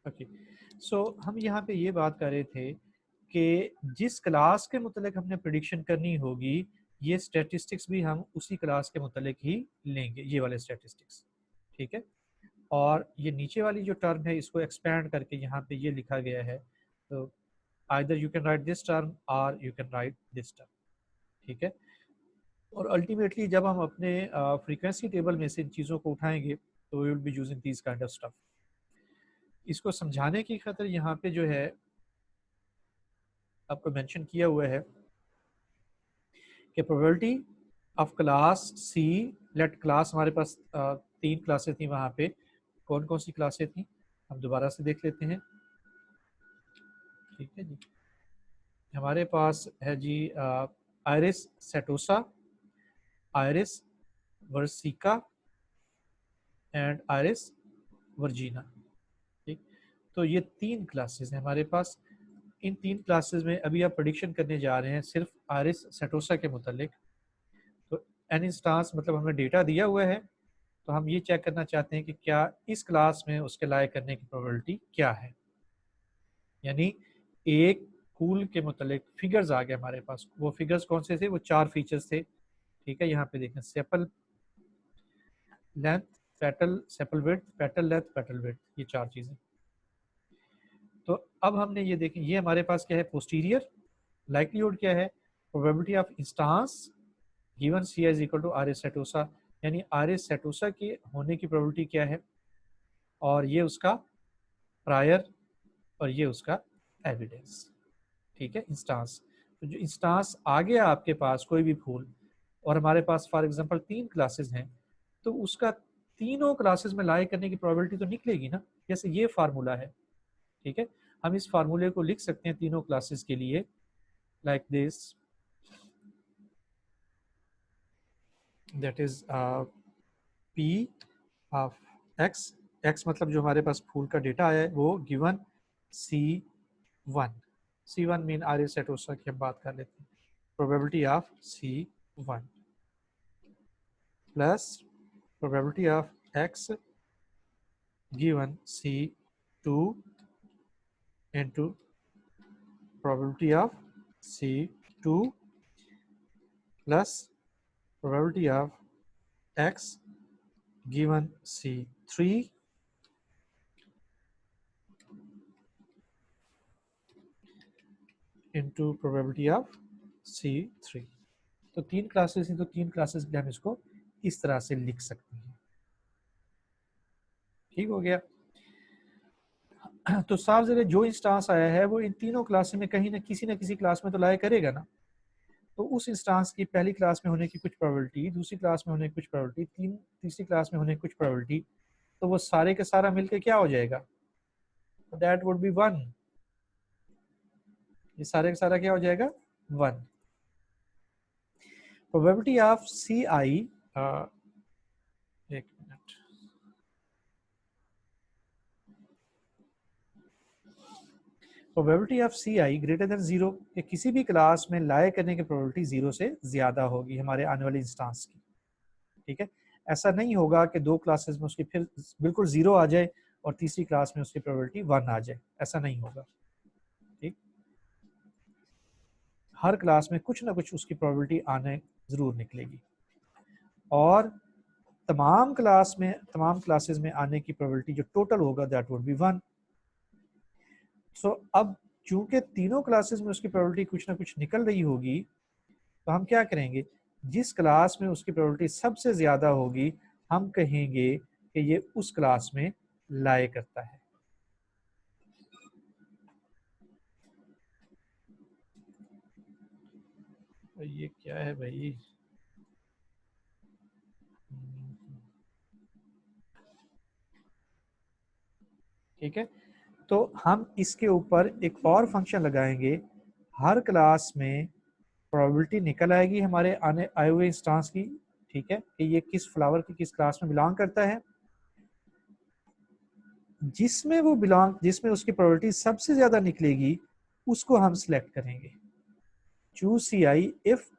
Okay, सो हम यहाँ पे ये बात कर रहे थे कि जिस क्लास के मुतलिक हमने प्रिडिक्शन करनी होगी, ये स्टैटिस्टिक्स भी हम उसी क्लास के मुतलिक ही लेंगे, ये वाले स्टैटिस्टिक्स। ठीक है, और ये नीचे वाली जो टर्म है इसको एक्सपेंड करके यहाँ पे ये लिखा गया है, तो either you can write this term और you can write this term. ठीक है, और अल्टीमेटली जब हम अपने फ्रीक्वेंसी टेबल में से इन चीज़ों को उठाएंगे तो we will be using this kind of stuff. इसको समझाने की खातिर यहाँ पे जो है आपको मेंशन किया हुआ है कि probability of class C, let class हमारे पास तीन क्लासें थी वहाँ पे, कौन कौन सी क्लासें थी हम दोबारा से देख लेते हैं। ठीक है जी, हमारे पास है जी Iris setosa, Iris versicolor and Iris virginica. ठीक, तो ये तीन क्लासेस हैं हमारे पास। इन तीन क्लासेस में अभी आप प्रेडिक्शन करने जा रहे हैं सिर्फ आयरिस सेटोसा के मुतालिक। तो एन इंस्टांस मतलब हमें डेटा दिया हुआ है, तो हम ये चेक करना चाहते हैं कि क्या इस क्लास में उसके लायक करने की प्रोबेबिलिटी क्या है। यानी एक फूल के मुतालिक फिगर्स आ गए हमारे पास। वो फिगर्स कौन से थे? वो चार फीचर्स थे। ठीक है, यहाँ पे देखें, sepal length, petal sepal width, petal length, petal width, ये चार चीज़ें। तो अब हमने ये देखें, ये हमारे पास क्या है? पोस्टीरियर लाइक्लीहुड क्या है? Probability of instance given C is equal to R S setosa, यानी आर एस सेटोसा के होने की प्रोबेबिलिटी क्या है, और ये उसका प्रायर और ये उसका एविडेंस। ठीक है, इंस्टांस। तो जो इंस्टांस आ गया आपके पास कोई भी फूल, और हमारे पास फॉर एग्जांपल तीन क्लासेस हैं, तो उसका तीनों क्लासेस में लाई करने की प्रोबेबिलिटी तो निकलेगी ना। जैसे ये फार्मूला है, ठीक है, हम इस फार्मूले को लिख सकते हैं तीनों क्लासेस के लिए like this, that is P of x. X मतलब जो हमारे पास फूल का डेटा आया है वो given C one. C one mean R S setosa की हम बात कर लेते हैं, probability of C one plus probability of X given C two into probability of C two plus probability of X given C three into probability of C three. तो तीन classes हैं, तो तीन क्लासेस के लिए हम इसको इस तरह से लिख सकते हैं। ठीक हो गया। तो साफ ज़रा जो इंस्टांस आया है वो इन तीनों क्लास में कहीं ना किसी क्लास में तो लाया करेगा ना। तो उस इंस्टांस की पहली क्लास में होने की कुछ प्रोबेबिलिटी, दूसरी क्लास में होने की कुछ प्रोबेबिलिटी, तीसरी क्लास में होने की कुछ प्रोबेबिलिटी, तो वो सारे के सारा मिलकर क्या हो जाएगा? That would be one. ये सारे का सारा क्या हो जाएगा? One. Probability of C I, एक minute, probability of C I greater than zero, कि किसी भी क्लास में लाए करने की प्रोबेबिलिटी जीरो से ज्यादा होगी हमारे आने वाले इंस्टांस की। ठीक है, ऐसा नहीं होगा कि दो क्लासेस में उसकी फिर बिल्कुल जीरो आ जाए और तीसरी क्लास में उसकी प्रोबेबिलिटी वन आ जाए, ऐसा नहीं होगा। ठीक, हर क्लास में कुछ ना कुछ उसकी प्रोबेबिलिटी आने जरूर निकलेगी, और तमाम क्लासेस में आने की प्रोबेबिलिटी जो टोटल होगा दैट वुड बी वन। सो अब चूंकि तीनों क्लासेस में उसकी प्रोबेबिलिटी कुछ ना कुछ निकल रही होगी, तो हम क्या करेंगे? जिस क्लास में उसकी प्रोबेबिलिटी सबसे ज्यादा होगी हम कहेंगे कि ये उस क्लास में लाए करता है। ये क्या है भाई? ठीक है, तो हम इसके ऊपर एक और फंक्शन लगाएंगे, हर क्लास में प्रोबेबिलिटी निकल आएगी हमारे आने आए हुए इंस्टांस की। ठीक है, कि ये किस फ्लावर की किस क्लास में बिलोंग करता है। जिसमें उसकी प्रोबेबिलिटी सबसे ज्यादा निकलेगी उसको हम सिलेक्ट करेंगे। Choose C I if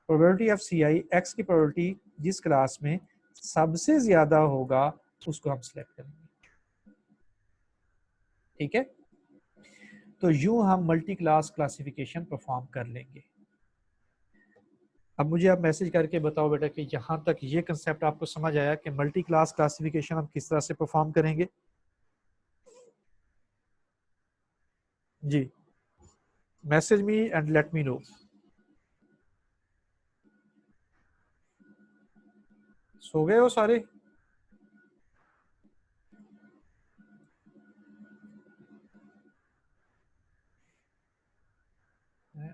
probability of C I, X की प्रोबेबिलिटी जिस क्लास में सबसे ज्यादा होगा उसको हम सिलेक्ट करेंगे। ठीक है, तो यूं हम मल्टी क्लास क्लासिफिकेशन परफॉर्म कर लेंगे। अब मुझे आप मैसेज करके बताओ बेटा कि यहाँ तक ये कंसेप्ट आपको समझ आया कि मल्टी क्लास क्लासिफिकेशन हम किस तरह से परफॉर्म करेंगे। जी, message me and let me know. सो गए हो सारे?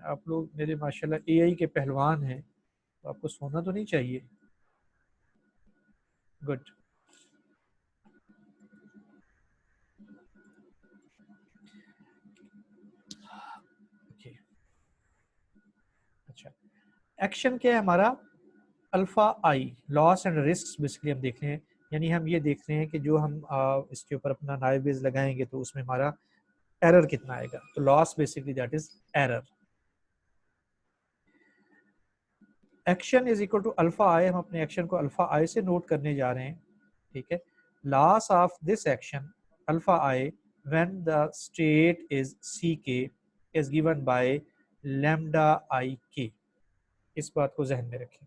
आप लोग मेरे माशाल्लाह एआई के पहलवान हैं, तो आपको सोना तो नहीं चाहिए। गुड। ओके, अच्छा, एक्शन क्या है हमारा? Alpha I, loss and risk basically हम देख रहे हैं, यानी हम ये देख रहे हैं कि जो हम इसके ऊपर अपना नाइव बेस लगाएंगे तो उसमें हमारा एरर कितना आएगा। तो loss basically that is error. Action is equal to alpha I, हम अपने एक्शन को अल्फा आई से नोट करने जा रहे हैं। ठीक है, loss of this action alpha I when the state is C K is given by lambda I K. इस बात को जहन में रखें।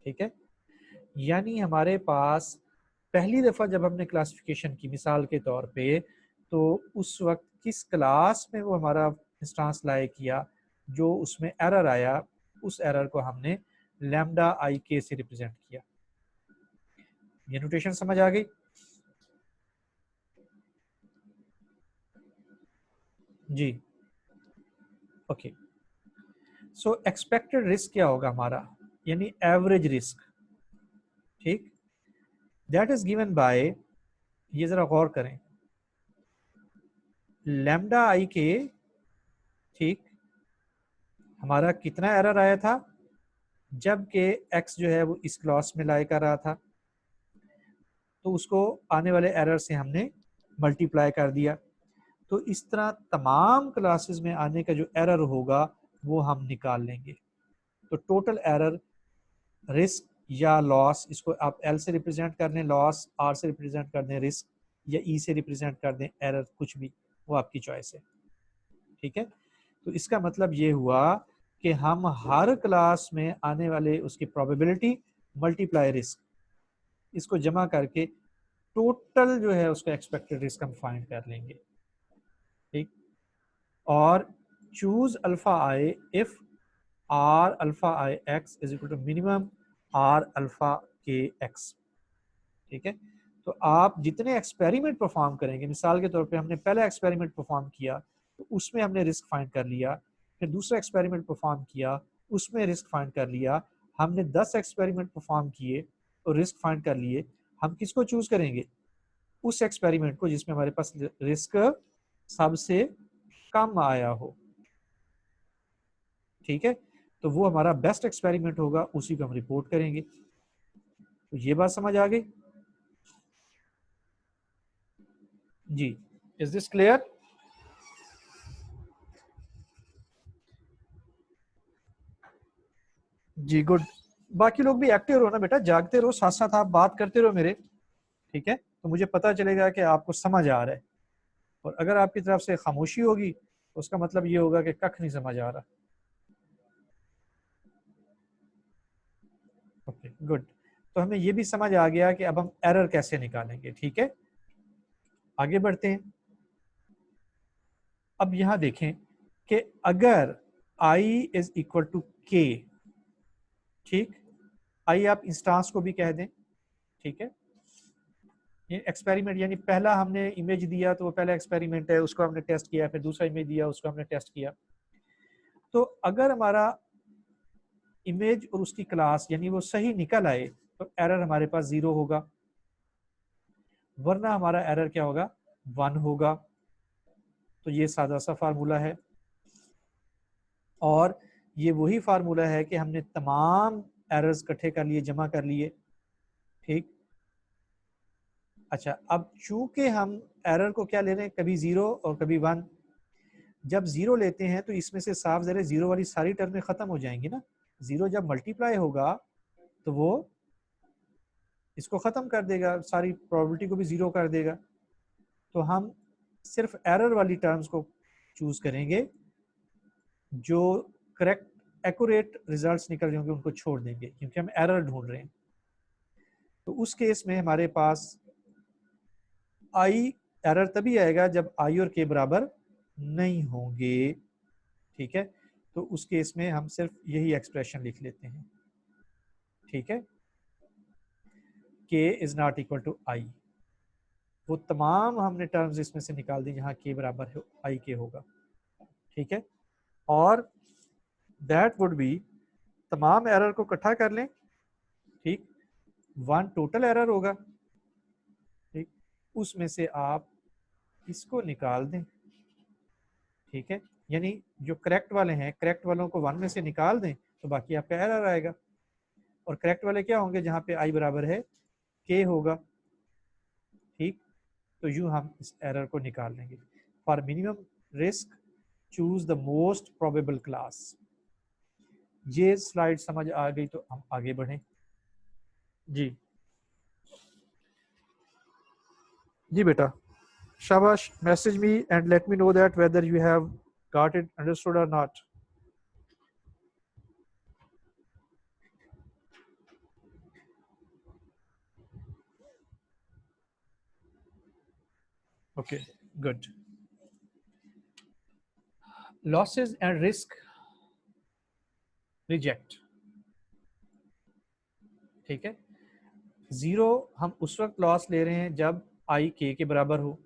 ठीक है, यानी हमारे पास पहली दफ़ा जब हमने क्लासिफिकेशन की मिसाल के तौर पे, तो उस वक्त किस क्लास में वो हमारा इंस्टांस लाए किया, जो उसमें एरर आया, उस एरर को हमने लैम्डा आई के से रिप्रेजेंट किया। ये नोटेशन समझ आ गई? जी, ओके। सो एक्सपेक्टेड रिस्क क्या होगा हमारा, यानी एवरेज रिस्क। ठीक, दैट इज गिवन बाय, ये जरा गौर करें, लैम्डा आई के। ठीक, हमारा कितना एरर आया था जबकि एक्स जो है वो इस क्लॉस में लाई कर रहा था, तो उसको आने वाले एरर से हमने मल्टीप्लाई कर दिया। तो इस तरह तमाम क्लासेस में आने का जो एरर होगा वो हम निकाल लेंगे। तो टोटल एरर, रिस्क या लॉस, इसको आप एल से रिप्रेजेंट कर दें लॉस, आर से रिप्रेजेंट कर दें रिस्क, या ई से रिप्रेजेंट कर दें एरर, कुछ भी, वो आपकी चॉइस है। ठीक है, तो इसका मतलब ये हुआ कि हम हर क्लास में आने वाले उसकी प्रोबेबिलिटी मल्टीप्लाई रिस्क, इसको जमा करके टोटल जो है उसका एक्सपेक्टेड रिस्क हम फाइंड कर लेंगे। ठीक, और choose alpha I if R alpha I X is equal to minimum R alpha K X. ठीक है, तो आप जितने एक्सपेरिमेंट परफॉर्म करेंगे, मिसाल के तौर पे हमने पहला एक्सपेरिमेंट परफॉर्म किया तो उसमें हमने रिस्क फाइंड कर लिया, फिर दूसरा एक्सपेरिमेंट परफॉर्म किया उसमें रिस्क फाइंड कर लिया, हमने 10 एक्सपेरिमेंट परफॉर्म किए और रिस्क फाइंड कर लिए। हम किसको चूज करेंगे? उस एक्सपेरिमेंट को जिसमें हमारे पास रिस्क सबसे कम आया हो। ठीक है, तो वो हमारा बेस्ट एक्सपेरिमेंट होगा, उसी को हम रिपोर्ट करेंगे। तो ये बात समझ आ गई? जी, इज दिस क्लियर? जी, गुड। बाकी लोग भी एक्टिव रहो ना बेटा, जागते रहो, साथ साथ आप बात करते रहो मेरे। ठीक है, तो मुझे पता चलेगा कि आपको समझ आ रहा है। और अगर आपकी तरफ से खामोशी होगी तो उसका मतलब ये होगा कि कख नहीं समझ आ रहा। Okay, good. तो हमें ये भी समझ आ गया कि अब हम एरर कैसे निकालेंगे। ठीक है, आगे बढ़ते हैं। अब यहां देखें कि अगर i is equal to k, ठीक, आई आप इंस्टांस को भी कह दें। ठीक है, ये एक्सपेरिमेंट, यानी पहला हमने इमेज दिया तो वो पहला एक्सपेरिमेंट है, उसको हमने टेस्ट किया, फिर दूसरा इमेज दिया उसको हमने टेस्ट किया। तो अगर हमारा इमेज और उसकी क्लास यानी वो सही निकल आए तो एरर हमारे पास 0 होगा, वरना हमारा एरर क्या होगा? 1 होगा। तो ये सादा सा फार्मूला है, और ये वही फार्मूला है कि हमने तमाम एरर्स इकट्ठे कर लिए, जमा कर लिए। ठीक, अच्छा, अब चूंकि हम एरर को क्या ले रहे हैं, कभी 0 और कभी 1। जब 0 लेते हैं तो इसमें से साफ ज़रे 0 वाली सारी टर्में खत्म हो जाएंगी ना। 0 जब मल्टीप्लाई होगा तो वो इसको खत्म कर देगा, सारी प्रोबेबिलिटी को भी 0 कर देगा। तो हम सिर्फ एरर वाली टर्म्स को चूज करेंगे, जो करेक्ट एक्यूरेट रिजल्ट्स निकल रहे होंगे उनको छोड़ देंगे, क्योंकि हम एरर ढूंढ रहे हैं। तो उस केस में हमारे पास आई एरर तभी आएगा जब आई और के बराबर नहीं होंगे। ठीक है, तो उस केस में हम सिर्फ यही एक्सप्रेशन लिख लेते हैं। ठीक है, के इज नॉट इक्वल टू आई, वो तमाम हमने टर्म्स इसमें से निकाल दी जहां के बराबर है आई के होगा। ठीक है, और दैट वुड बी, तमाम एरर को इकट्ठा कर लें। ठीक, वन टोटल एरर होगा। ठीक, उसमें से आप इसको निकाल दें। ठीक है, यानी जो करेक्ट वाले हैं, करेक्ट वालों को वन में से निकाल दें तो बाकी आपका एरर आएगा। और करेक्ट वाले क्या होंगे, जहां पे आई बराबर है के होगा। ठीक, तो यूं हम इस एरर को निकाल लेंगे। For minimum risk choose the most probable class. ये स्लाइड समझ आ गई तो हम आगे बढ़ें। जी जी बेटा, शाबाश, message me and let me know that whether you have got it understood or not. Okay, good. Losses and risk reject. ठीक है, जीरो हम उस वक्त लॉस ले रहे हैं जब आई के बराबर हो,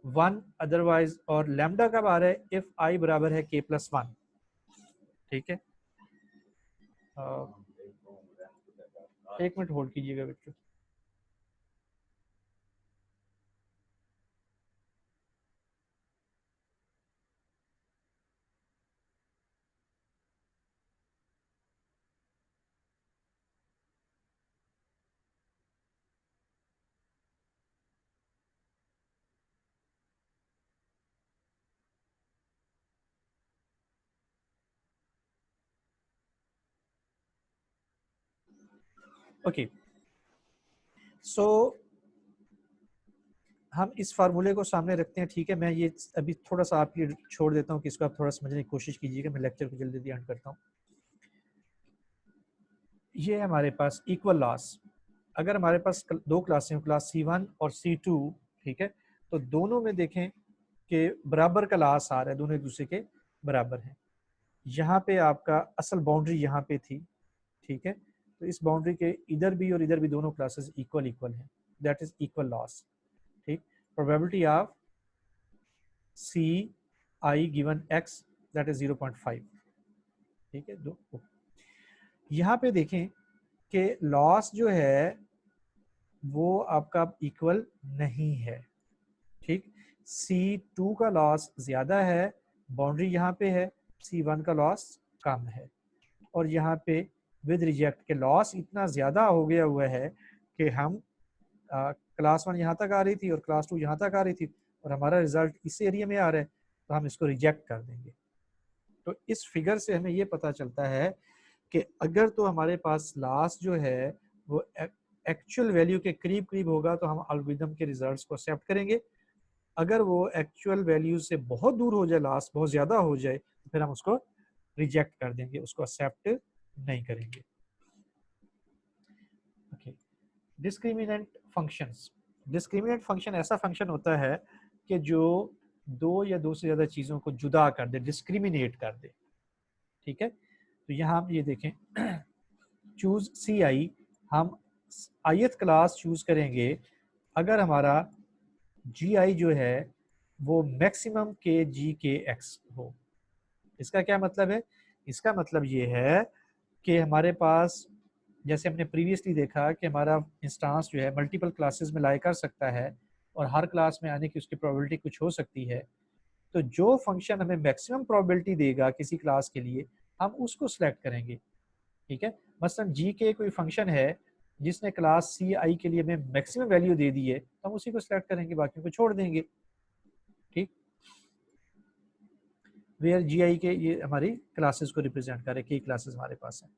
वन अदरवाइज, और लैम्डा कब आ रहा है, इफ आई बराबर है के प्लस वन। ठीक है, एक मिनट होल्ड कीजिएगा बच्चों। ओके, सो हम इस फार्मूले को सामने रखते हैं। ठीक है, मैं ये अभी थोड़ा सा आपके लिए छोड़ देता हूँ कि इसको आप थोड़ा समझने की कोशिश कीजिएगा। मैं लेक्चर को जल्दी जल्दी एंड करता हूँ। ये है हमारे पास इक्वल लॉस। अगर हमारे पास दो क्लासें हो, क्लास C1 और C2, ठीक है, तो दोनों में देखें कि बराबर का लॉस आ रहा है, दोनों एक दूसरे के बराबर हैं। यहाँ पे आपका असल बाउंड्री यहाँ पे थी। ठीक है, तो इस बाउंड्री के इधर भी और इधर भी दोनों क्लासेस इक्वल इक्वल हैं, दैट इज इक्वल लॉस। ठीक, probability of C I given X that is 0.5। ठीक है, दो यहाँ पे देखें कि लॉस जो है वो आपका इक्वल नहीं है। ठीक, C2 का लॉस ज्यादा है, बाउंड्री यहाँ पे है, C1 का लॉस कम है। और यहाँ पे विद रिजेक्ट के लॉस इतना ज्यादा हो गया हुआ है कि हम क्लास 1 यहाँ तक आ रही थी और क्लास 2 यहाँ तक आ रही थी, और हमारा रिजल्ट इस एरिया में आ रहा है, तो हम इसको रिजेक्ट कर देंगे। तो इस फिगर से हमें ये पता चलता है कि अगर तो हमारे पास लॉस जो है वो एक्चुअल वैल्यू के करीब करीब होगा तो हम एल्गोरिथम के रिजल्ट्स को एक्सेप्ट करेंगे। अगर वो एक्चुअल वैल्यू से बहुत दूर हो जाए, लॉस बहुत ज़्यादा हो जाए, तो फिर हम उसको रिजेक्ट कर देंगे, उसको एक्सेप्ट नहीं करेंगे। Okay, discriminant functions. Discriminant function ऐसा फंक्शन होता है कि जो दो या दो से ज़्यादा चीज़ों को जुदा कर दे, डिस्क्रिमिनेट कर दे। ठीक है, तो यहाँ हम ये देखें, चूज सी आई, हम ith क्लास चूज करेंगे अगर हमारा जी आई जो है वो मैक्सिमम के जी के एक्स हो। इसका क्या मतलब है, इसका मतलब ये है कि हमारे पास, जैसे हमने प्रीवियसली देखा कि हमारा इंस्टांस जो है मल्टीपल क्लासेस में लाई कर सकता है और हर क्लास में आने की उसकी प्रोबेबिलिटी कुछ हो सकती है। तो जो फंक्शन हमें मैक्सिमम प्रोबेबिलिटी देगा किसी क्लास के लिए, हम उसको सिलेक्ट करेंगे। ठीक है, मसलन जी के कोई फंक्शन है जिसने क्लास सी आई के लिए हमें मैक्सिमम वैल्यू दे दी है, तो हम उसी को सिलेक्ट करेंगे, बाकी को छोड़ देंगे। ठीक, वेयर जी आई के ये हमारी क्लासेस को रिप्रेजेंट करे, कई क्लासेस हमारे पास है।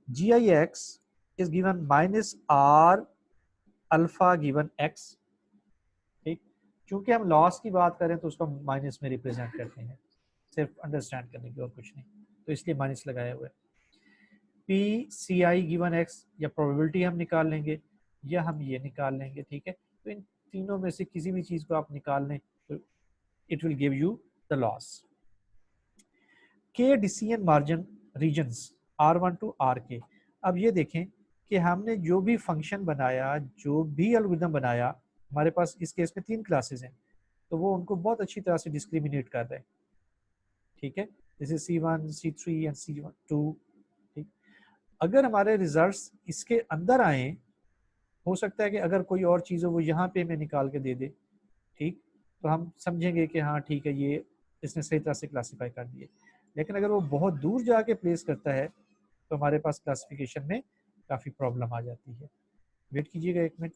G I X is given minus R alpha given X. ठीक, चूंकि हम लॉस की बात करें तो उसको माइनस में रिप्रेजेंट करते हैं, सिर्फ अंडरस्टैंड करने की और कुछ नहीं, तो इसलिए माइनस लगाया हुआ है। P C I given X, या प्रोबेबिलिटी हम निकाल लेंगे या हम ये निकाल लेंगे, ठीक है। तो इन तीनों में से किसी भी चीज़ को आप निकाल लें तो it will give you the loss. K decision margin regions R1 to RK। अब ये देखें कि हमने जो भी फंक्शन बनाया, जो भी एल्गोरिथम बनाया, हमारे पास इस केस में 3 क्लासेस हैं, तो वो उनको बहुत अच्छी तरह से डिस्क्रिमिनेट कर रहे हैं, ठीक है। This is C1, C3 and C2, ठीक। अगर हमारे रिजल्ट्स इसके अंदर आए, हो सकता है कि अगर कोई और चीज़ हो वो यहाँ पे हमें निकाल के दे दे, ठीक, तो हम समझेंगे कि हाँ ठीक है, ये इसने सही तरह से क्लासीफाई कर दिए। लेकिन अगर वो बहुत दूर जाके प्लेस करता है तो हमारे पास क्लासिफिकेशन में काफ़ी प्रॉब्लम आ जाती है। वेट कीजिएगा 1 मिनट।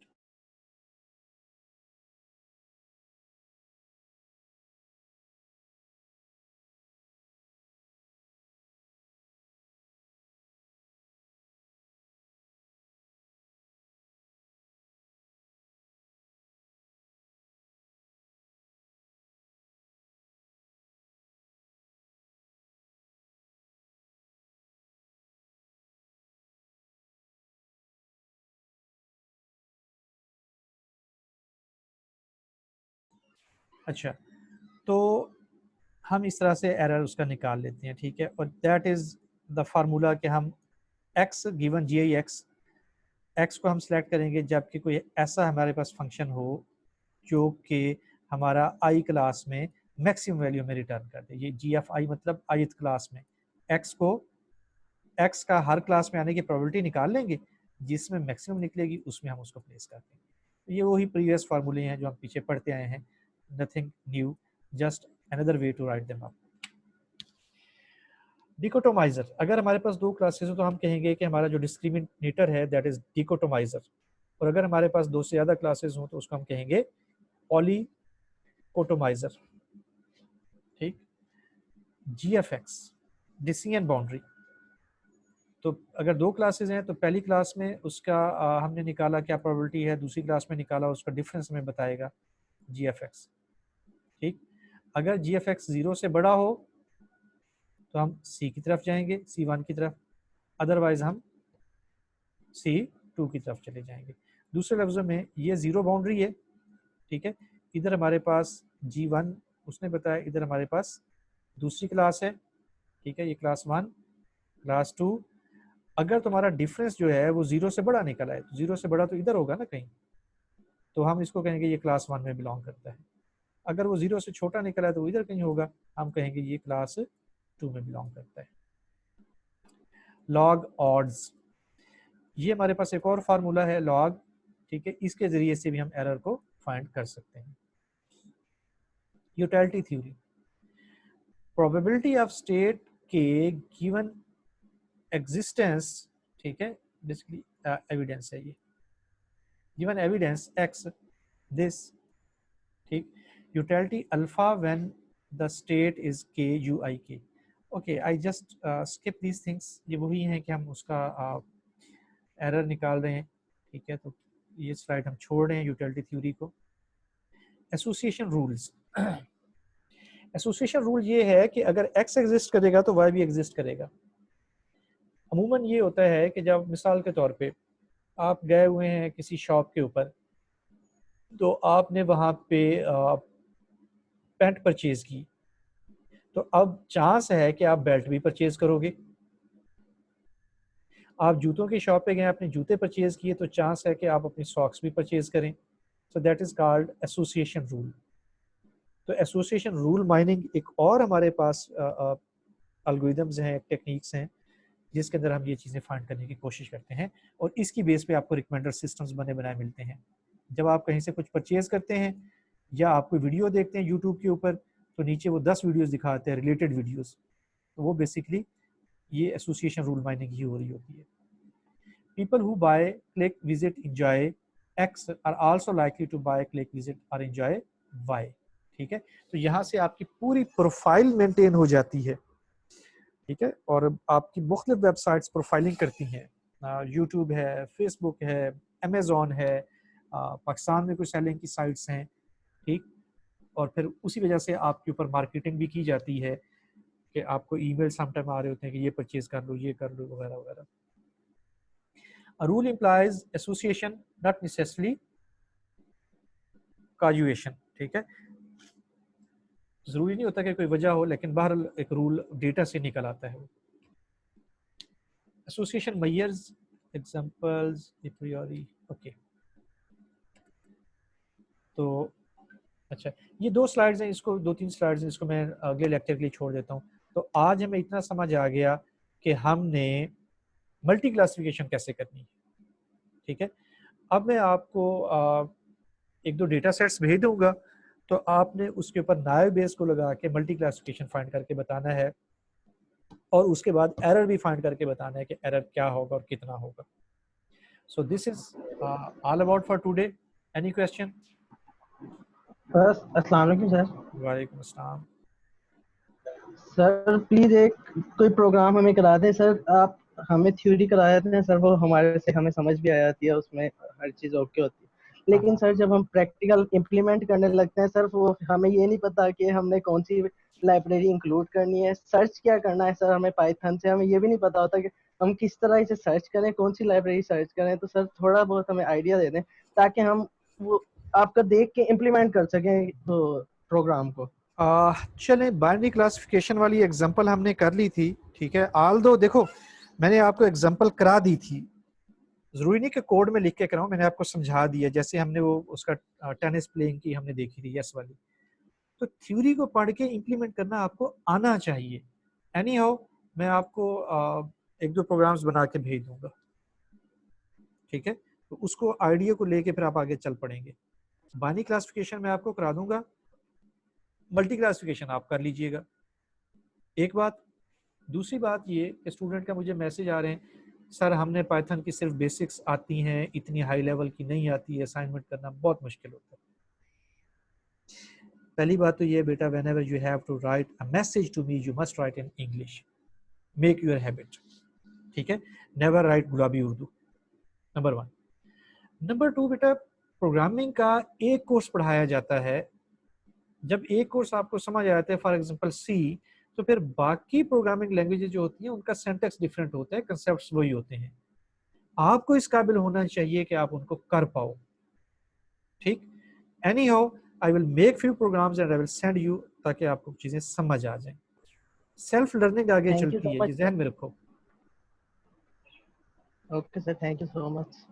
अच्छा, तो हम इस तरह से एरर उसका निकाल लेते हैं, ठीक है। और दैट इज़ द फार्मूला कि हम x given ji I x को हम सेलेक्ट करेंगे जबकि कोई ऐसा हमारे पास फंक्शन हो जो कि हमारा आई क्लास में मैक्सिमम वैल्यू में रिटर्न कर दे। ये जी एफ आई मतलब ith क्लास में एक्स को, एक्स का हर क्लास में आने की प्रोबेबिलिटी निकाल लेंगे, जिसमें मैक्सिमम निकलेगी उसमें हम उसको प्लेस करते हैं। ये वही प्रीवियस फार्मूले हैं जो हम पीछे पढ़ते आए हैं, nothing new, just another way to write them up. Dichotomizer, अगर हमारे पास 2 क्लासेस हो तो हम कहेंगे कि हमारा जो डिस्क्रिमिनेटर है दैट इज डिकोटोमाइजर, और अगर हमारे पास 2 से ज़्यादा क्लासेस हों तो उसको हम कहेंगे पॉलीकोटोमाइजर, ठीक। जी एफ एक्स, डिसीजन बाउंड्री, तो अगर 2 क्लासेस हैं तो पहली क्लास में उसका हमने निकाला क्या प्रोबेबिलिटी है, दूसरी क्लास में निकाला उसका डिफरेंस हमें बताएगा जी एफ एक्स, ठीक। अगर जी एफ एक्स 0 से बड़ा हो तो हम सी की तरफ जाएंगे, C1 की तरफ, अदरवाइज हम C2 की तरफ चले जाएंगे। दूसरे लफ्ज़ों में ये 0 बाउंड्री है, ठीक है। इधर हमारे पास G1 उसने बताया, इधर हमारे पास दूसरी क्लास है, ठीक है, ये क्लास 1, क्लास 2। अगर तुम्हारा डिफरेंस जो है वो 0 से बड़ा निकला है, तो 0 से बड़ा तो इधर होगा ना कहीं, तो हम इसको कहेंगे ये क्लास 1 में बिलोंग करता है। अगर वो 0 से छोटा निकला है तो इधर कहीं होगा, हम कहेंगे ये क्लास 2 में बिलोंग करता है। लॉग ऑड्स, ये हमारे पास एक और फार्मूला है लॉग, ठीक है, इसके जरिए से भी हम एरर को फाइंड कर सकते हैं। Utility theory, probability of state के गिवन एग्जिस्टेंस, ठीक है, बेसिकली एविडेंस है ये, गिवन एविडेंस एक्स दिस, ठीक। Utility alpha when the state is के यू आई के। Okay, I just skip these things, ये वही है कि हम उसका एरर निकाल रहे हैं, ठीक है। तो ये स्लाइड हम छोड़ रहे हैं यूटिलिटी थ्योरी को। एसोसिएशन रूल्स, एसोसिएशन रूल ये है कि अगर एक्स एग्जिस्ट करेगा तो वाई भी एग्जिस्ट करेगा। अमूमन ये होता है कि जब मिसाल के तौर पे आप गए हुए हैं किसी शॉप के ऊपर, तो आपने वहाँ पे पैंट परचेज की, तो अब चांस है कि आप बेल्ट भी परचेज करोगे। आप जूतों की शॉप पे गए, आपने जूते परचेज किए, तो चांस है कि आप अपनी सॉक्स भी परचेज करें। So that is called association rule. तो एसोसिएशन रूल माइनिंग एक और हमारे पास एल्गोरिथम्स हैं, टेक्निक्स हैं, जिसके अंदर हम ये चीज़ें फाइंड करने की कोशिश करते हैं, और इसकी बेस पे आपको रिकमेंडर सिस्टम्स बने बनाए मिलते हैं। जब आप कहीं से कुछ परचेज करते हैं या आप कोई वीडियो देखते हैं यूट्यूब के ऊपर, तो नीचे वो 10 वीडियोस दिखाते हैं रिलेटेड वीडियोस, तो वो बेसिकली ये एसोसिएशन रूल माइनिंग ही हो रही होती है। People who buy click visit enjoy X are also likely to buy click visit और एंजॉय वाई, ठीक है। तो यहाँ से आपकी पूरी प्रोफाइल मेंटेन हो जाती है, ठीक है, और आपकी मुख्तलिफ वेबसाइट्स प्रोफाइलिंग करती हैं, यूट्यूब है, फेसबुक है, अमेजोन है, पाकिस्तान में कुछ सेलिंग की साइट्स हैं, ठीक। और फिर उसी वजह से आपके ऊपर मार्केटिंग भी की जाती है कि आपको ईमेल समटाइम आ रहे होते हैं कि ये परचेज कर लो, ये कर लो, वगैरह वगैरह। A rule implies association, not necessarily causation। ठीक है, जरूरी नहीं होता कि कोई वजह हो, लेकिन बहरहाल एक रूल डेटा से निकल आता है। एसोसिएशन मेजर्स एग्जांपल्स ए प्रायोरी। ओके, तो अच्छा, ये 2 स्लाइड्स हैं, इसको 2-3 स्लाइड्स हैं, इसको मैं अगले लेक्चर के लिए छोड़ देता हूँ। तो आज हमें इतना समझ आ गया कि हमने मल्टी क्लासिफिकेशन कैसे करनी है। ठीक है, अब मैं आपको एक दो डेटा सेट्स भेज दूंगा, तो आपने उसके ऊपर नाइव बेस को लगा के मल्टी क्लासिफिकेशन फाइंड करके बताना है, और उसके बाद एरर भी फाइंड करके बताना है कि एरर क्या होगा और कितना होगा। So this is all about for today. Any question? Sir अस्सलाम वालेकुम सर। वालेकुम अस्सलाम। सर प्लीज एक कोई प्रोग्राम हमें करा दें सर। आप हमें थ्योरी कराए थे सर, वो हमारे से हमें समझ भी आ जाती है, उसमें हर चीज़ ओके होती है। हाँ लेकिन सर जब हम प्रैक्टिकल इम्प्लीमेंट करने लगते हैं सर, वो हमें ये नहीं पता कि हमने कौन सी लाइब्रेरी इंक्लूड करनी है, सर्च क्या करना है सर। हमें पाइथन से हमें ये भी नहीं पता होता कि हम किस तरह इसे सर्च करें, कौन सी लाइब्रेरी सर्च करें। तो सर थोड़ा बहुत हमें आइडिया दे दें ताकि हम वो आपका देख के इम्प्लीमेंट कर सकें तो प्रोग्राम को। चलें, बाइनरी क्लासिफिकेशन वाली एग्जांपल हमने कर ली थी। ठीक है, आल दो देखो मैंने आपको एग्जांपल करा दी थी, जरूरी नहीं कि कोड में लिख के कराऊं, मैंने आपको समझा दिया। जैसे हमने वो उसका टेनिस प्लेइंग की हमने देखी थी, यस वाली। तो थ्योरी को पढ़ के इम्प्लीमेंट करना आपको आना चाहिए। एनी हाउ मैं आपको एक दो प्रोग्राम्स बना के भेज दूंगा। ठीक है, तो उसको आइडिया को लेके फिर आप आगे चल पड़ेंगे। बाइनरी क्लासिफिकेशन मैं आपको करा दूंगा, मल्टी क्लासिफिकेशन आप कर लीजिएगा। एक बात। दूसरी बात ये कि स्टूडेंट का मुझे मैसेज आ रहे हैं, सर हमने पाइथन की सिर्फ बेसिक्स आती हैं, इतनी हाई लेवल की नहीं आती है, असाइनमेंट करना बहुत मुश्किल होता है। पहली बात तो ये बेटा, whenever you have to write a message to me you must write in English, make your habit. ठीक है, नेवर राइट गुलाबी उर्दू, नंबर 1। नंबर 2 बेटा, प्रोग्रामिंग का एक कोर्स पढ़ाया जाता है। जब एक कोर्स आपको समझ आ जाता है, फॉर एग्जांपल सी, तो फिर बाकी प्रोग्रामिंग लैंग्वेजेस जो होती हैं उनका सिंटैक्स डिफरेंट होता है, कंसेप्ट्स वही होते हैं। आपको इस काबिल होना चाहिए कि आप उनको कर पाओ। ठीक, anyhow I will make few programs and I will send you, ताकि आपको चीजें समझ आ जाएं। सेल्फ लर्निंग आगे थैंक यू चलती सो है, मच ये सर। जहन में रखो। Okay sir, thank you so much.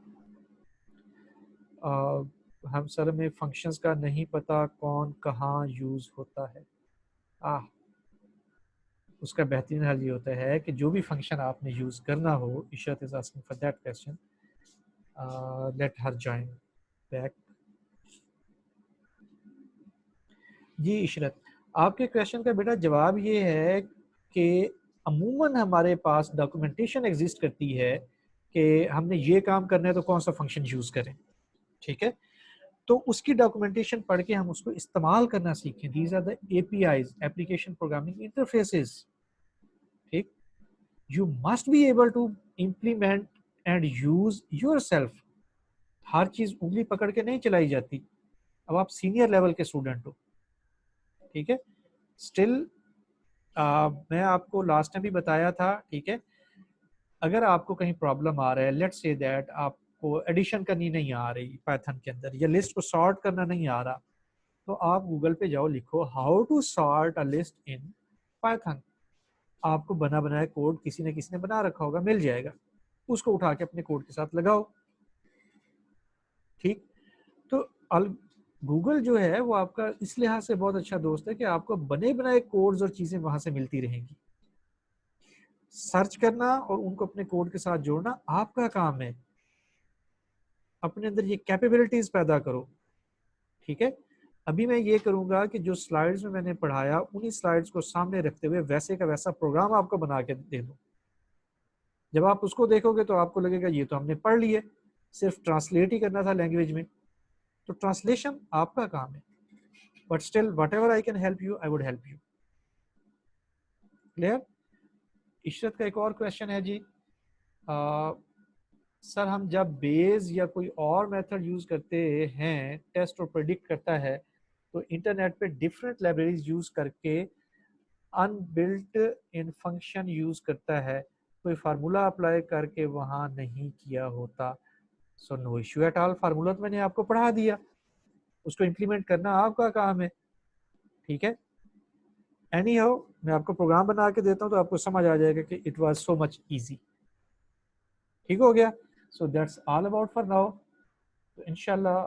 हम सर में फंक्शंस का नहीं पता कौन कहाँ यूज होता है। आह, उसका बेहतरीन हल ये होता है कि जो भी फंक्शन आपने यूज करना हो, Ishrat is asking for that question, let her join back. जी इशरत, आपके क्वेश्चन का बेटा जवाब ये है कि अमूमन हमारे पास डॉक्यूमेंटेशन एग्जिस्ट करती है कि हमने ये काम करना है तो कौन सा फंक्शन यूज करें। ठीक है, तो उसकी डॉक्यूमेंटेशन पढ़ के हम उसको इस्तेमाल करना सीखें। These are the APIs, application programming interfaces. ठीक, you must be able to implement and use yourself. हर चीज उंगली पकड़ के नहीं चलाई जाती। अब आप सीनियर लेवल के स्टूडेंट हो, ठीक है, स्टिल मैं आपको लास्ट टाइम भी बताया था। ठीक है, अगर आपको कहीं प्रॉब्लम आ रहा है, लेट्स से दैट आपको एडिशन करनी नहीं आ रही पाइथन के अंदर, या लिस्ट को सॉर्ट करना नहीं आ रहा, तो आप गूगल पे जाओ, लिखो how to sort a list in Python. आपको बना बनाया कोड किसी न किसी ने बना रखा होगा, मिल जाएगा, उसको उठा के अपने कोड के साथ लगाओ। ठीक, तो गूगल जो है वो आपका इस लिहाज से बहुत अच्छा दोस्त है कि आपको बने बनाए कोड्स और चीजें वहां से मिलती रहेंगी। सर्च करना और उनको अपने कोड के साथ जोड़ना आपका काम है। अपने अंदर ये कैपेबिलिटीज पैदा करो। ठीक है, अभी मैं ये करूंगा कि जो स्लाइड्स में मैंने पढ़ाया उन्हीं स्लाइड्स को सामने रखते हुए वैसे का वैसा प्रोग्राम आपको बना के दे दूं। जब आप उसको देखोगे तो आपको लगेगा ये तो हमने पढ़ लिए, सिर्फ ट्रांसलेट ही करना था लैंग्वेज में। तो ट्रांसलेशन आपका काम है, but still what ever I can help you, I would help you. Clear? Ishrat का एक और क्वेश्चन है जी, सर हम जब बेस या कोई और मेथड यूज करते हैं, टेस्ट और प्रेडिक्ट करता है, तो इंटरनेट पे डिफरेंट लाइब्रेरीज यूज करके अनबिल्ट इन फंक्शन यूज करता है, कोई फार्मूला अप्लाई करके वहां नहीं किया होता। So no issue at all, formula तो मैंने आपको पढ़ा दिया, उसको इम्प्लीमेंट करना आपका काम है, ठीक है। एनी हाउ मैं आपको प्रोग्राम बना के देता हूँ तो आपको समझ आ जाएगा कि it was so much easy. ठीक हो गया। So that's all about for now. तो इंशाल्लाह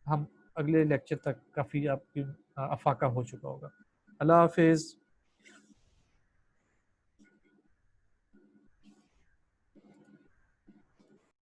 हम अगले लेक्चर तक काफ़ी आपकी अफाका हो चुका होगा। अल्लाह हाफिज़।